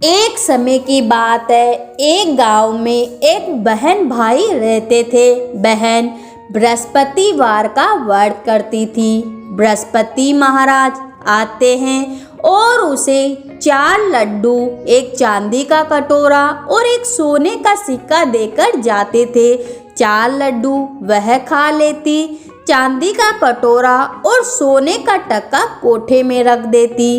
एक समय की बात है, एक गांव में एक बहन भाई रहते थे। बहन बृहस्पतिवार का व्रत करती थी। बृहस्पति महाराज आते हैं और उसे 4 लड्डू, एक चांदी का कटोरा और एक सोने का सिक्का देकर जाते थे। 4 लड्डू वह खा लेती, चांदी का कटोरा और सोने का टक्का कोठे में रख देती।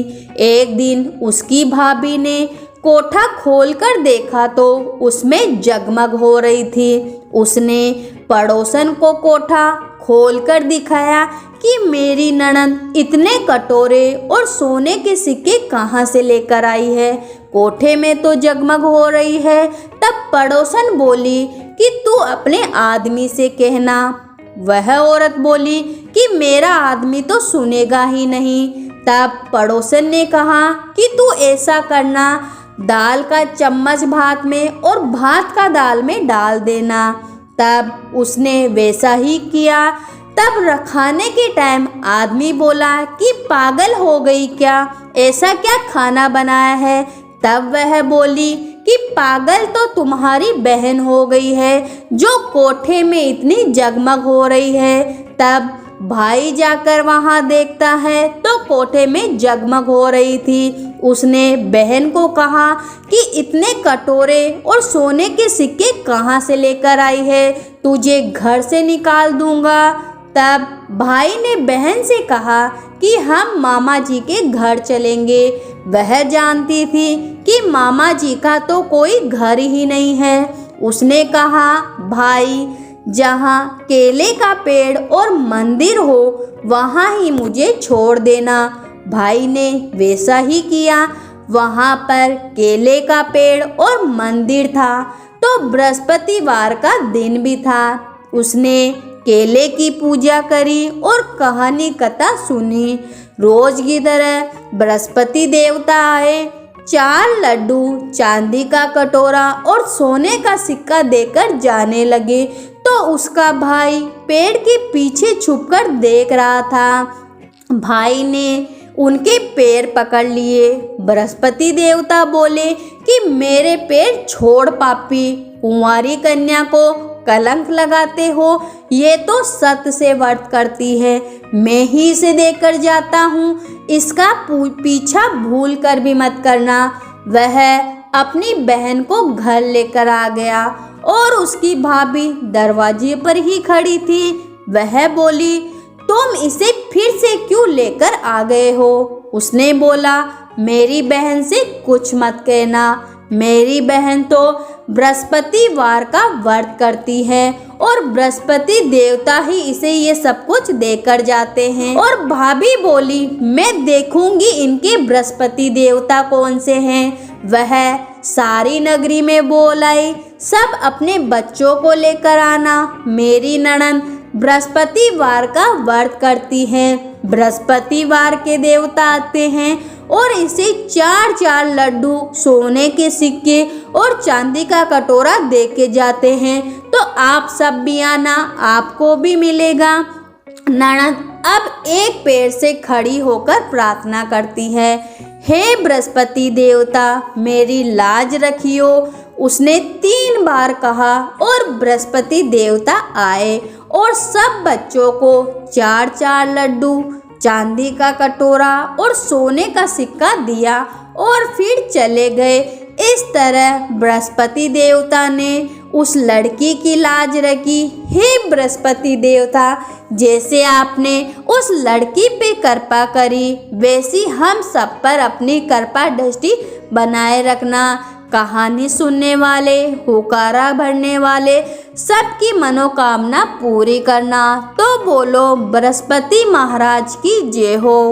एक दिन उसकी भाभी ने कोठा खोलकर देखा तो उसमें जगमग हो रही थी। उसने पड़ोसन को कोठा खोलकर दिखाया कि मेरी ननद इतने कटोरे और सोने के सिक्के कहाँ से लेकर आई है, कोठे में तो जगमग हो रही है। तब पड़ोसन बोली कि तू अपने आदमी से कहना। वह औरत बोली कि मेरा आदमी तो सुनेगा ही नहीं। तब पड़ोसन ने कहा कि तू ऐसा करना, दाल का चम्मच भात में और भात का दाल में डाल देना। तब उसने वैसा ही किया। तब खाने के टाइम आदमी बोला कि पागल हो गई क्या, ऐसा क्या खाना बनाया है। तब वह बोली कि पागल तो तुम्हारी बहन हो गई है जो कोठे में इतनी जगमग हो रही है। तब भाई जाकर वहां देखता है तो कोठे में जगमग हो रही थी। उसने बहन को कहा कि इतने कटोरे और सोने के सिक्के कहाँ से लेकर आई है, तुझे घर से निकाल दूंगा। तब भाई ने बहन से कहा कि हम मामा जी के घर चलेंगे। वह जानती थी कि मामा जी का तो कोई घर ही नहीं है। उसने कहा, भाई जहाँ केले का पेड़ और मंदिर हो वहाँ ही मुझे छोड़ देना। भाई ने वैसा ही किया। वहाँ पर केले का पेड़ और मंदिर था। तो बृहस्पतिवार का दिन भी था। उसने केले की पूजा करी और कहानी कथा सुनी। रोज की तरह बृहस्पति देवता आए, 4 लड्डू, चांदी का कटोरा और सोने का सिक्का देकर जाने लगे। तो उसका भाई पेड़ के पीछे छुपकर देख रहा था। भाई ने उनके पैर पकड़ लिए। बृहस्पति देवता बोले कि मेरे पैर छोड़ पापी, कुंवारी कन्या को कलंक लगाते हो। ये तो सत्य से व्रत करती है, मैं ही इसे देकर जाता हूँ, इसका पीछा भूल कर भी मत करना। वह अपनी बहन को घर लेकर आ गया और उसकी भाभी दरवाजे पर ही खड़ी थी। वह बोली, तुम इसे फिर से क्यों लेकर आ गए हो। उसने बोला, मेरी बहन से कुछ मत कहना, मेरी बहन तो बृहस्पतिवार का व्रत करती है और बृहस्पति देवता ही इसे ये सब कुछ देकर जाते हैं। और भाभी बोली, मैं देखूंगी इनके बृहस्पति देवता कौन से हैं। वह सारी नगरी में बोल आई, सब अपने बच्चों को लेकर आना, मेरी ननद बृहस्पतिवार का व्रत करती हैं। बृहस्पतिवार के देवता आते हैं और इसे 4 लड्डू, सोने के सिक्के और चांदी का कटोरा दे के जाते हैं। तो आप सब भी आना, आपको भी मिलेगा। ननद अब एक पैर से खड़ी होकर प्रार्थना करती है, हे बृहस्पति देवता मेरी लाज रखियो। उसने 3 बार कहा और बृहस्पति देवता आए और सब बच्चों को 4 लड्डू, चांदी का कटोरा और सोने का सिक्का दिया और फिर चले गए। इस तरह बृहस्पति देवता ने उस लड़की की लाज रखी। हे बृहस्पति देवता, जैसे आपने उस लड़की पे कृपा करी वैसी हम सब पर अपनी कृपा दृष्टि बनाए रखना। कहानी सुनने वाले, हुकारा भरने वाले सबकी मनोकामना पूरी करना। तो बोलो बृहस्पति महाराज की जय हो।